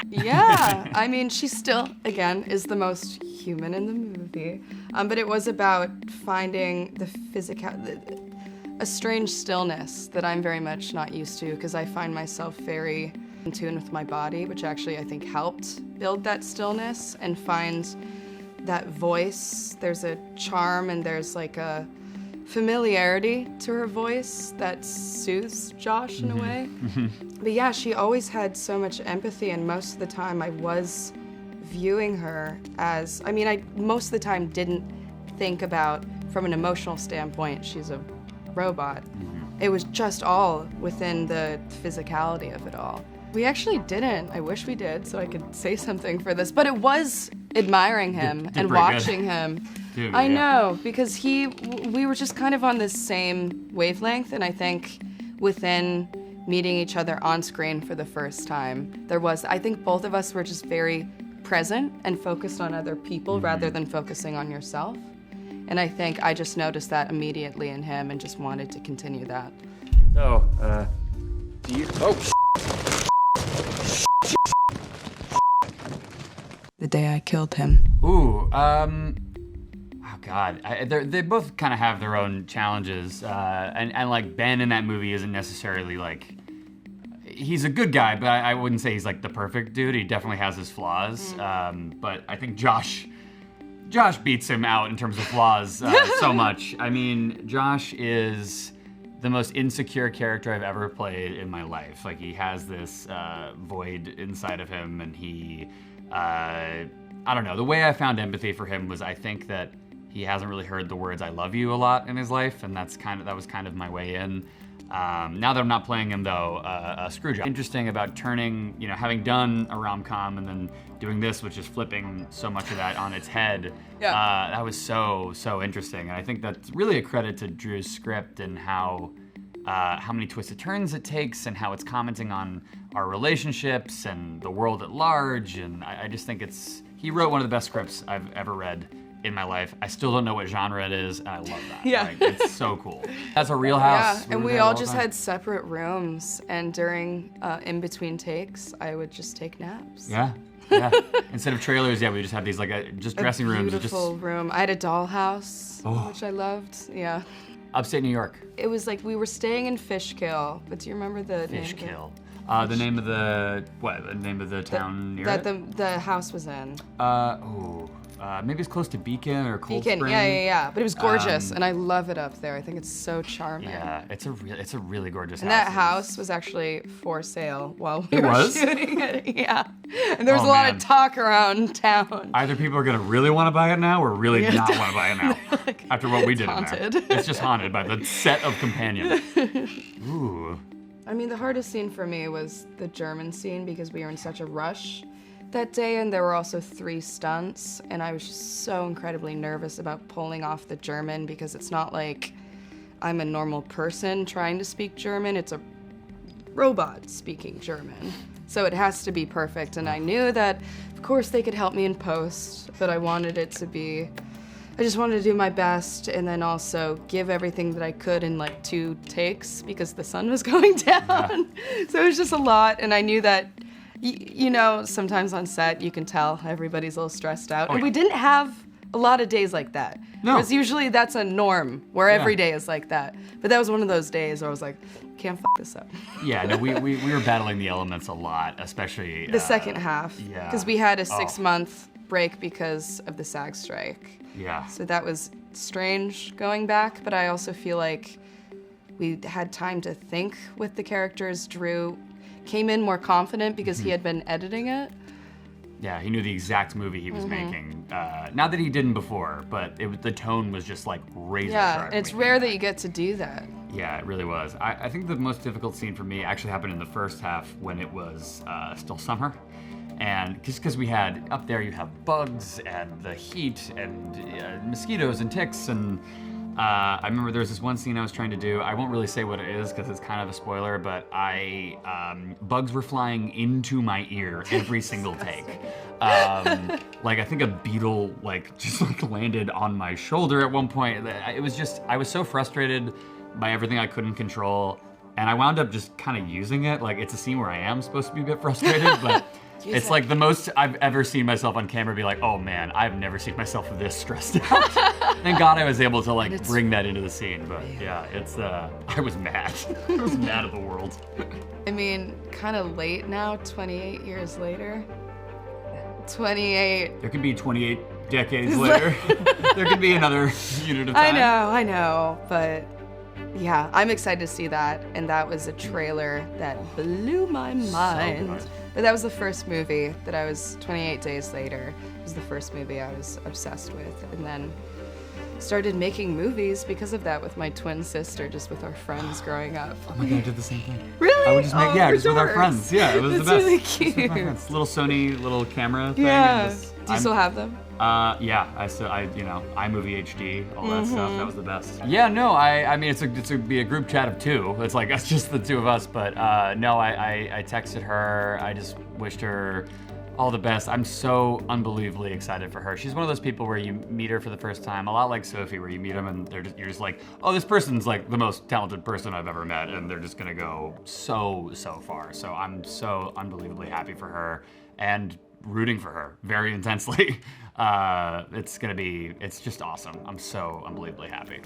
Yeah, I mean, she still, again, is the most human in the movie. But it was about finding the a strange stillness that I'm very much not used to, because I find myself very in tune with my body, which actually I think helped build that stillness and find that voice. There's a charm and there's like a familiarity to her voice that soothes Josh in a way. But yeah, she always had so much empathy, and most of the time I was viewing her as, I mean, I most of the time didn't think about, from an emotional standpoint, she's a robot. It was just all within the physicality of it all. We actually didn't. I wish we did, so I could say something for this. But it was admiring him and watching him. Dude, I know, because we were just kind of on this same wavelength, and I think within meeting each other on screen for the first time, I think both of us were just very present and focused on other people rather than focusing on yourself. And I think I just noticed that immediately in him and just wanted to continue that. So, do you... Oh, The day I killed him. Ooh, oh God, they both kind of have their own challenges, and like Ben in that movie isn't necessarily like, he's a good guy, but I wouldn't say he's like the perfect dude. He definitely has his flaws, but I think Josh beats him out in terms of flaws so much. I mean, Josh is the most insecure character I've ever played in my life. Like, he has this void inside of him, and he, I don't know, the way I found empathy for him was, I think that he hasn't really heard the words "I love you" a lot in his life, and that was kind of my way in. Now that I'm not playing him though, a screw job. Interesting about turning, having done a rom-com and then doing this, which is flipping so much of that on its head. Yeah. That was so interesting, and I think that's really a credit to Drew's script and how many twisted turns it takes, and how it's commenting on our relationships and the world at large. And I just think he wrote one of the best scripts I've ever read in my life. I still don't know what genre it is, and I love that. Yeah. Like, it's so cool. That's a real house. Yeah, and we all just had separate rooms, and during, in between takes, I would just take naps. Yeah. Instead of trailers, we just have these just dressing rooms. Beautiful room. I had a dollhouse, which I loved. Yeah. Upstate New York. It was like we were staying in Fishkill, but do you remember the name? Fishkill. The name of the name of the town near it? The house was in. Maybe it's close to Beacon or Cold Beacon, Spring. yeah. But it was gorgeous, and I love it up there. I think it's so charming. Yeah, it's a really gorgeous house. And that house was actually for sale while we were shooting it. Yeah. And there was a lot of talk around town. Either people are gonna really want to buy it now, or really not want to buy it now. Like, after what we did haunted. in there. It's just haunted by the set of Companion. Ooh. I mean, the hardest scene for me was the German scene, because we were in such a rush that day, and there were also 3 stunts, and I was just so incredibly nervous about pulling off the German, because it's not like I'm a normal person trying to speak German, it's a robot speaking German. So it has to be perfect, and I knew that, of course, they could help me in post, but I just wanted to do my best, and then also give everything that I could in like 2 takes, because the sun was going down. Yeah. So it was just a lot, and I knew that, sometimes on set you can tell everybody's a little stressed out. And we didn't have a lot of days like that. No. Because usually that's a norm, where every day is like that. But that was one of those days where I was like, can't f this up. Yeah, no, we were battling the elements a lot, especially the second half. Yeah. Because we had a 6-month break because of the SAG strike. Yeah. So that was strange going back, but I also feel like we had time to think with the characters. Drew came in more confident because he had been editing it. Yeah, he knew the exact movie he was making. Not that he didn't before, but the tone was just like razor sharp. Yeah, and it's rare that you get to do that. Yeah, it really was. I think the most difficult scene for me actually happened in the first half, when it was still summer. And just because we had, up there you have bugs and the heat and mosquitoes and ticks, and I remember there was this one scene I was trying to do. I won't really say what it is because it's kind of a spoiler, but bugs were flying into my ear every single take. Like, I think a beetle just landed on my shoulder at one point. It was just, I was so frustrated by everything I couldn't control. and I wound up just kind of using it. Like, it's a scene where I am supposed to be a bit frustrated, but it's like the most I've ever seen myself on camera be like, oh man, I've never seen myself this stressed out. Thank God I was able to like bring that into the scene, but yeah, it's, I was mad. I was mad at the world. I mean, kind of late now, 28 years later. 28. There could be 28 decades later. There could be another unit of time. I know, but yeah, I'm excited to see that, and that was a trailer that blew my mind. So good. But that was the first movie that I was 28 days later. It was the first movie I was obsessed with, and then started making movies because of that with my twin sister, just with our friends growing up. Oh my God, I did the same thing. Really? I would just make, we're just with our dorks. friends. Yeah, it was That's the best. really Just with my cute. friends. Little Sony, little camera thing. Yeah. And just, Do you still have them? Yeah, iMovie HD, all that stuff. That was the best. Yeah, no, I mean, it's be a group chat of two. It's like, it's just the two of us, but no, I texted her. I just wished her all the best. I'm so unbelievably excited for her. She's one of those people where you meet her for the first time, a lot like Sophie, where you meet them and you're just like, oh, this person's like the most talented person I've ever met, and they're just gonna go so far. So I'm so unbelievably happy for her and rooting for her very intensely. It's just awesome. I'm so unbelievably happy.